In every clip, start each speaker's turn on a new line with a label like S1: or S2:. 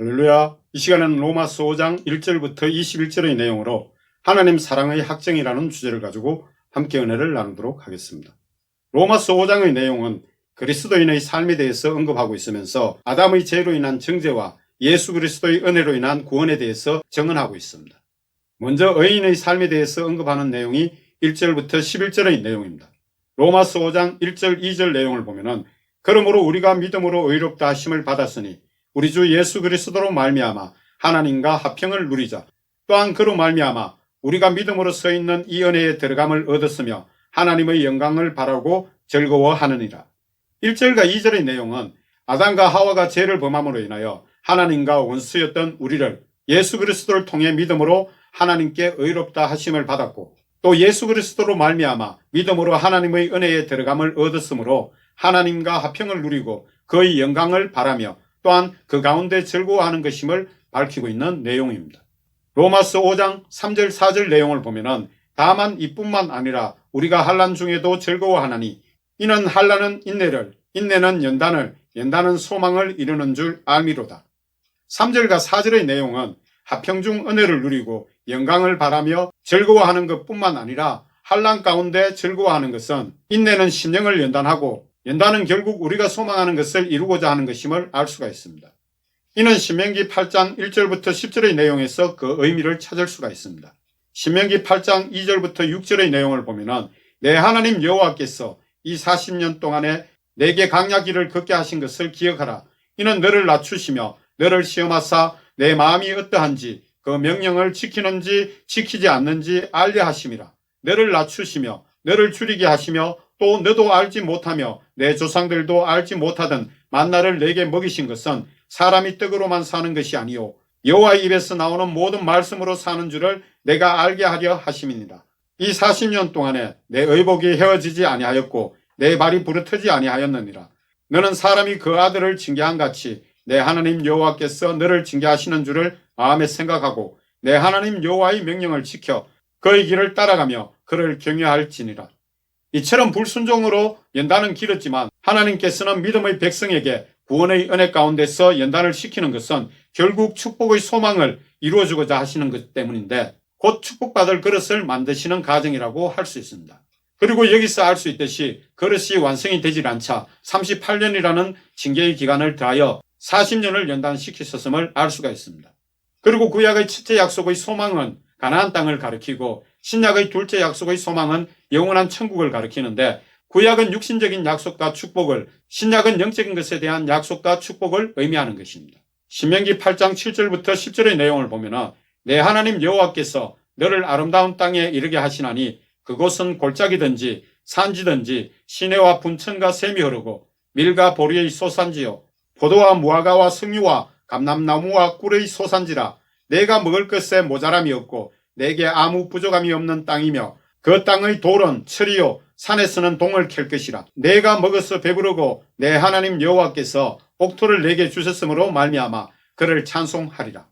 S1: 할렐루야. 이 시간에는 로마서 5장 1절부터 21절의 내용으로 하나님 사랑의 확정이라는 주제를 가지고 함께 은혜를 나누도록 하겠습니다. 로마서 5장의 내용은 그리스도인의 삶에 대해서 언급하고 있으면서 아담의 죄로 인한 정죄와 예수 그리스도의 은혜로 인한 구원에 대해서 증언하고 있습니다. 먼저 의인의 삶에 대해서 언급하는 내용이 1절부터 11절의 내용입니다. 로마서 5장 1절 2절 내용을 보면은 그러므로 우리가 믿음으로 의롭다 하심을 받았으니 우리 주 예수 그리스도로 말미암아 하나님과 화평을 누리자. 또한 그로 말미암아 우리가 믿음으로 서 있는 이 은혜에 들어감을 얻었으며 하나님의 영광을 바라고 즐거워하느니라. 1절과 2절의 내용은 아담과 하와가 죄를 범함으로 인하여 하나님과 원수였던 우리를 예수 그리스도를 통해 믿음으로 하나님께 의롭다 하심을 받았고, 또 예수 그리스도로 말미암아 믿음으로 하나님의 은혜에 들어감을 얻었으므로 하나님과 화평을 누리고 그의 영광을 바라며 또한 그 가운데 즐거워하는 것임을 밝히고 있는 내용입니다. 로마서 5장 3절 4절 내용을 보면은 다만 이뿐만 아니라 우리가 환난 중에도 즐거워하나니 이는 환난은 인내를, 인내는 연단을, 연단은 소망을 이루는 줄 알미로다. 3절과 4절의 내용은 화평 중 은혜를 누리고 영광을 바라며 즐거워하는 것뿐만 아니라 환난 가운데 즐거워하는 것은 인내는 심령을 연단하고 연단은 결국 우리가 소망하는 것을 이루고자 하는 것임을 알 수가 있습니다. 이는 신명기 8장 1절부터 10절의 내용에서 그 의미를 찾을 수가 있습니다. 신명기 8장 2절부터 6절의 내용을 보면은 내 하나님 여호와께서 이 40년 동안에 내게 강야길을 걷게 하신 것을 기억하라. 이는 너를 낮추시며 너를 시험하사 내 마음이 어떠한지 그 명령을 지키는지 지키지 않는지 알려 하심이라. 너를 낮추시며 너를 줄이게 하시며 또 너도 알지 못하며 내 조상들도 알지 못하던 만나를 내게 먹이신 것은 사람이 떡으로만 사는 것이 아니요 여호와의 입에서 나오는 모든 말씀으로 사는 줄을 내가 알게 하려 하심이니라. 이 40년 동안에 내 의복이 헤어지지 아니하였고 내 발이 부르트지 아니하였느니라. 너는 사람이 그 아들을 징계한 같이 내 하나님 여호와께서 너를 징계하시는 줄을 마음에 생각하고 내 하나님 여호와의 명령을 지켜 그의 길을 따라가며 그를 경외할지니라. 이처럼 불순종으로 연단은 길었지만 하나님께서는 믿음의 백성에게 구원의 은혜 가운데서 연단을 시키는 것은 결국 축복의 소망을 이루어주고자 하시는 것 때문인데 곧 축복받을 그릇을 만드시는 과정이라고 할 수 있습니다. 그리고 여기서 알 수 있듯이 그릇이 완성이 되질 않자 38년이라는 징계의 기간을 더하여 40년을 연단시키셨음을 알 수가 있습니다. 그리고 구약의 첫째 약속의 소망은 가나안 땅을 가리키고 신약의 둘째 약속의 소망은 영원한 천국을 가리키는데 구약은 육신적인 약속과 축복을, 신약은 영적인 것에 대한 약속과 축복을 의미하는 것입니다. 신명기 8장 7절부터 10절의 내용을 보면 내 하나님 여호와께서 너를 아름다운 땅에 이르게 하시나니 그곳은 골짜기든지 산지든지 시내와 분천과 샘이 흐르고 밀과 보리의 소산지요 포도와 무화과와 석류와 감람나무와 꿀의 소산지라. 내가 먹을 것에 모자람이 없고 내게 아무 부족함이 없는 땅이며 그 땅의 돌은 철이요 산에서는 동을 캘 것이라. 내가 먹어서 배부르고 내 하나님 여호와께서 옥토를 내게 주셨으므로 말미암아 그를 찬송하리라.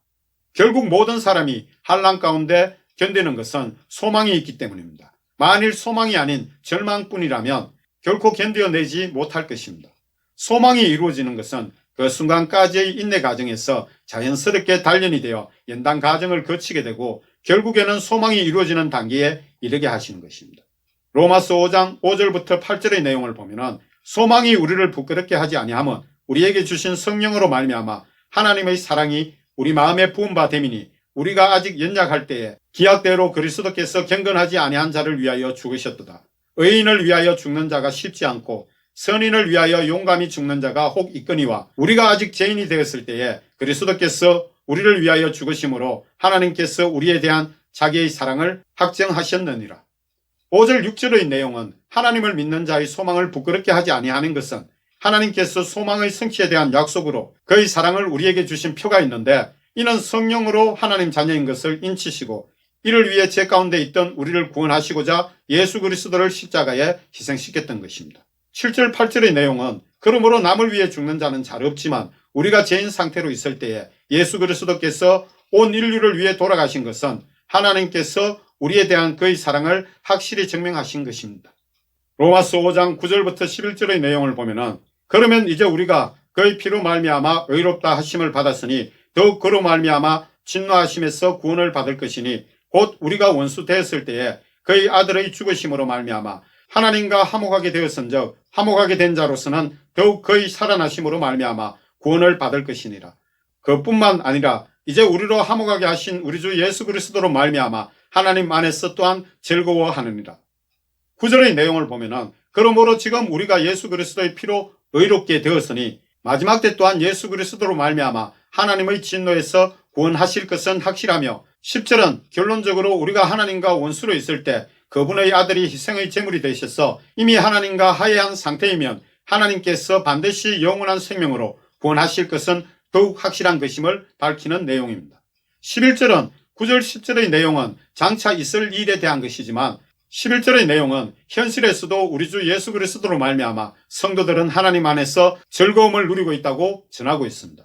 S1: 결국 모든 사람이 환난 가운데 견디는 것은 소망이 있기 때문입니다. 만일 소망이 아닌 절망뿐이라면 결코 견뎌내지 못할 것입니다. 소망이 이루어지는 것은 그 순간까지의 인내 과정에서 자연스럽게 단련이 되어 연단 과정을 거치게 되고 결국에는 소망이 이루어지는 단계에 이르게 하시는 것입니다. 로마서 5장 5절부터 8절의 내용을 보면 소망이 우리를 부끄럽게 하지 아니함은 우리에게 주신 성령으로 말미암아 하나님의 사랑이 우리 마음에 부은 바 됨이니 우리가 아직 연약할 때에 기약대로 그리스도께서 경건하지 아니한 자를 위하여 죽으셨도다. 의인을 위하여 죽는 자가 쉽지 않고 선인을 위하여 용감히 죽는 자가 혹 있거니와 우리가 아직 죄인이 되었을 때에 그리스도께서 우리를 위하여 죽으심으로 하나님께서 우리에 대한 자기의 사랑을 확정하셨느니라. 5절 6절의 내용은 하나님을 믿는 자의 소망을 부끄럽게 하지 아니하는 것은 하나님께서 소망의 성취에 대한 약속으로 그의 사랑을 우리에게 주신 표가 있는데 이는 성령으로 하나님 자녀인 것을 인치시고 이를 위해 죄 가운데 있던 우리를 구원하시고자 예수 그리스도를 십자가에 희생시켰던 것입니다. 7절 8절의 내용은 그러므로 남을 위해 죽는 자는 잘 없지만 우리가 죄인 상태로 있을 때에 예수 그리스도께서 온 인류를 위해 돌아가신 것은 하나님께서 우리에 대한 그의 사랑을 확실히 증명하신 것입니다. 로마서 5장 9절부터 11절의 내용을 보면 그러면 이제 우리가 그의 피로 말미암아 의롭다 하심을 받았으니 더욱 그로 말미암아 진노하심에서 구원을 받을 것이니 곧 우리가 원수 되었을 때에 그의 아들의 죽으심으로 말미암아 하나님과 화목하게 되었은즉 화목하게 된 자로서는 더욱 그의 살아나심으로 말미암아 구원을 받을 것이니라. 그뿐만 아니라 이제 우리로 화목하게 하신 우리 주 예수 그리스도로 말미암아 하나님 안에서 또한 즐거워하느니라. 9절의 내용을 보면은 그러므로 지금 우리가 예수 그리스도의 피로 의롭게 되었으니 마지막 때 또한 예수 그리스도로 말미암아 하나님의 진노에서 구원하실 것은 확실하며 10절은 결론적으로 우리가 하나님과 원수로 있을 때 그분의 아들이 희생의 제물이 되셔서 이미 하나님과 화해한 상태이면 하나님께서 반드시 영원한 생명으로 구원하실 것은 더욱 확실한 것임을 밝히는 내용입니다. 11절은 9절 10절의 내용은 장차 있을 일에 대한 것이지만 11절의 내용은 현실에서도 우리 주 예수 그리스도로 말미암아 성도들은 하나님 안에서 즐거움을 누리고 있다고 전하고 있습니다.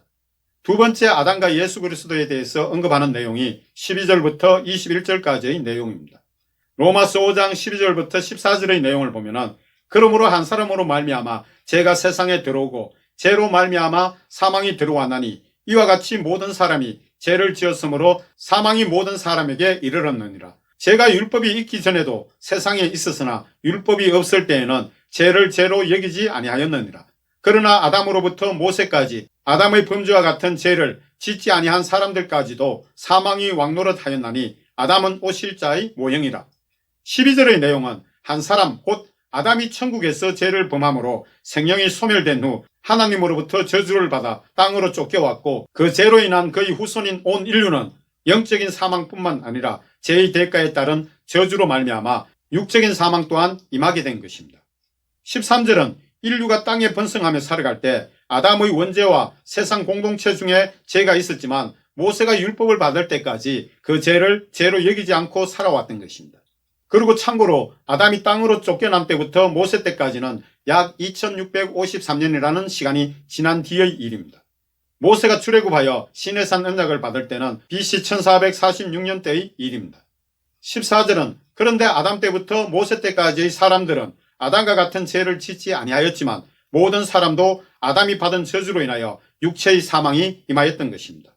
S1: 두 번째 아담과 예수 그리스도에 대해서 언급하는 내용이 12절부터 21절까지의 내용입니다. 로마서 5장 12절부터 14절의 내용을 보면은 그러므로 한 사람으로 말미암아 죄가 세상에 들어오고 죄로 말미암아 사망이 들어왔나니 이와 같이 모든 사람이 죄를 지었으므로 사망이 모든 사람에게 이르렀느니라. 죄가 율법이 있기 전에도 세상에 있었으나 율법이 없을 때에는 죄를 죄로 여기지 아니하였느니라. 그러나 아담으로부터 모세까지 아담의 범죄와 같은 죄를 짓지 아니한 사람들까지도 사망이 왕노릇하였나니 아담은 오실자의 모형이라. 12절의 내용은 한 사람 곧 아담이 천국에서 죄를 범함으로 생명이 소멸된 후 하나님으로부터 저주를 받아 땅으로 쫓겨왔고 그 죄로 인한 그의 후손인 온 인류는 영적인 사망뿐만 아니라 죄의 대가에 따른 저주로 말미암아 육적인 사망 또한 임하게 된 것입니다. 13절은 인류가 땅에 번성하며 살아갈 때 아담의 원죄와 세상 공동체 중에 죄가 있었지만 모세가 율법을 받을 때까지 그 죄를 죄로 여기지 않고 살아왔던 것입니다. 그리고 참고로 아담이 땅으로 쫓겨난 때부터 모세 때까지는 약 2653년이라는 시간이 지난 뒤의 일입니다. 모세가 출애굽하여 시내산 언약을 받을 때는 BC 1446년대의 일입니다. 14절은 그런데 아담 때부터 모세 때까지의 사람들은 아담과 같은 죄를 짓지 아니하였지만 모든 사람도 아담이 받은 저주로 인하여 육체의 사망이 임하였던 것입니다.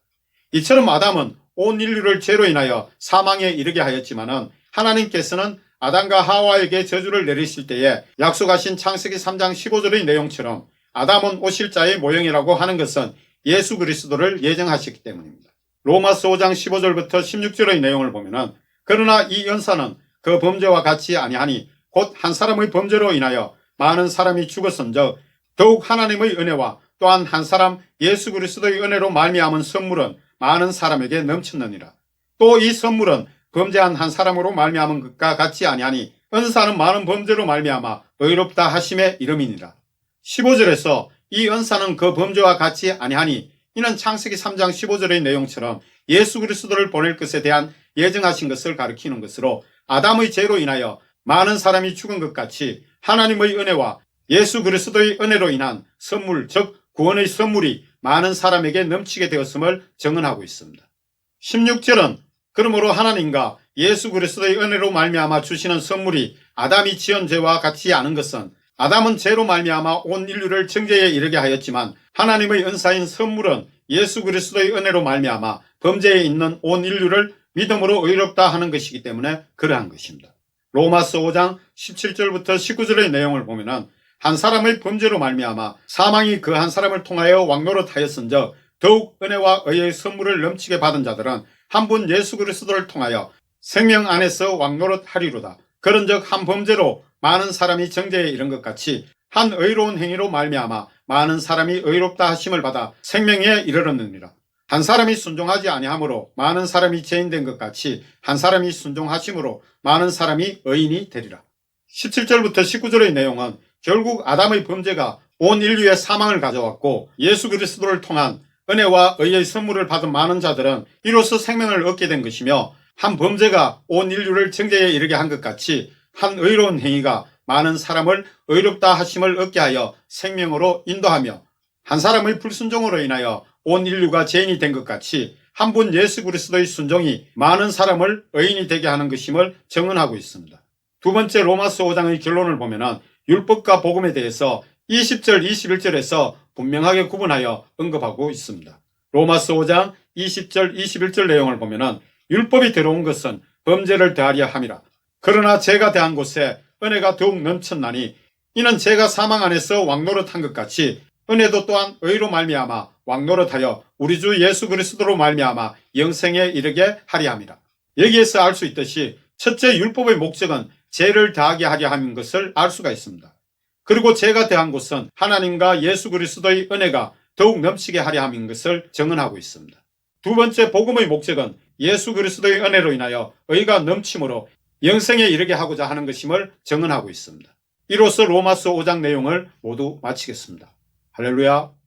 S1: 이처럼 아담은 온 인류를 죄로 인하여 사망에 이르게 하였지만은 하나님께서는 아담과 하와에게 저주를 내리실 때에 약속하신 창세기 3장 15절의 내용처럼 아담은 오실 자의 모형이라고 하는 것은 예수 그리스도를 예정하셨기 때문입니다. 로마서 5장 15절부터 16절의 내용을 보면은 그러나 이 연사는 그 범죄와 같이 아니하니 곧 한 사람의 범죄로 인하여 많은 사람이 죽었은즉 더욱 하나님의 은혜와 또한 한 사람 예수 그리스도의 은혜로 말미암은 선물은 많은 사람에게 넘쳤느니라. 또 이 선물은 범죄한 한 사람으로 말미암은 것과 같이 아니하니 은사는 많은 범죄로 말미암아 의롭다 하심의 이름이니라. 15절에서 이 은사는 그 범죄와 같이 아니하니 이는 창세기 3장 15절의 내용처럼 예수 그리스도를 보낼 것에 대한 예정하신 것을 가리키는 것으로 아담의 죄로 인하여 많은 사람이 죽은 것 같이 하나님의 은혜와 예수 그리스도의 은혜로 인한 선물 즉 구원의 선물이 많은 사람에게 넘치게 되었음을 증언하고 있습니다. 16절은 그러므로 하나님과 예수 그리스도의 은혜로 말미암아 주시는 선물이 아담이 지은 죄와 같지 않은 것은 아담은 죄로 말미암아 온 인류를 정죄에 이르게 하였지만 하나님의 은사인 선물은 예수 그리스도의 은혜로 말미암아 범죄에 있는 온 인류를 믿음으로 의롭다 하는 것이기 때문에 그러한 것입니다. 로마서 5장 17절부터 19절의 내용을 보면은 한 사람의 범죄로 말미암아 사망이 그 한 사람을 통하여 왕노릇하였은즉 더욱 은혜와 의의 선물을 넘치게 받은 자들은 한 분 예수 그리스도를 통하여 생명 안에서 왕노릇하리로다. 그런즉 한 범죄로 많은 사람이 정죄에 이른 것 같이 한 의로운 행위로 말미암아 많은 사람이 의롭다 하심을 받아 생명에 이르렀느니라. 한 사람이 순종하지 아니하므로 많은 사람이 죄인된 것 같이 한 사람이 순종하심으로 많은 사람이 의인이 되리라. 17절부터 19절의 내용은 결국 아담의 범죄가 온 인류의 사망을 가져왔고 예수 그리스도를 통한 은혜와 의의 선물을 받은 많은 자들은 이로써 생명을 얻게 된 것이며 한 범죄가 온 인류를 정죄에 이르게 한 것 같이 한 의로운 행위가 많은 사람을 의롭다 하심을 얻게 하여 생명으로 인도하며 한 사람의 불순종으로 인하여 온 인류가 죄인이 된 것 같이 한 분 예수 그리스도의 순종이 많은 사람을 의인이 되게 하는 것임을 증언하고 있습니다. 두 번째 로마서 5장의 결론을 보면은 율법과 복음에 대해서 20절 21절에서 분명하게 구분하여 언급하고 있습니다. 로마서 5장 20절, 21절 내용을 보면은 율법이 들어온 것은 범죄를 더하려 함이라. 그러나 죄가 더한 곳에 은혜가 더욱 넘쳤나니 이는 죄가 사망 안에서 왕노릇한 것 같이 은혜도 또한 의로 말미암아 왕노릇하여 우리 주 예수 그리스도로 말미암아 영생에 이르게 하려 함이라. 여기에서 알 수 있듯이 첫째 율법의 목적은 죄를 더하게 하려 하는 것을 알 수가 있습니다. 그리고 죄가 더한 곳은 하나님과 예수 그리스도의 은혜가 더욱 넘치게 하려 함인 것을 증언하고 있습니다. 두 번째 복음의 목적은 예수 그리스도의 은혜로 인하여 의가 넘침으로 영생에 이르게 하고자 하는 것임을 증언하고 있습니다. 이로써 로마서 5장 내용을 모두 마치겠습니다. 할렐루야.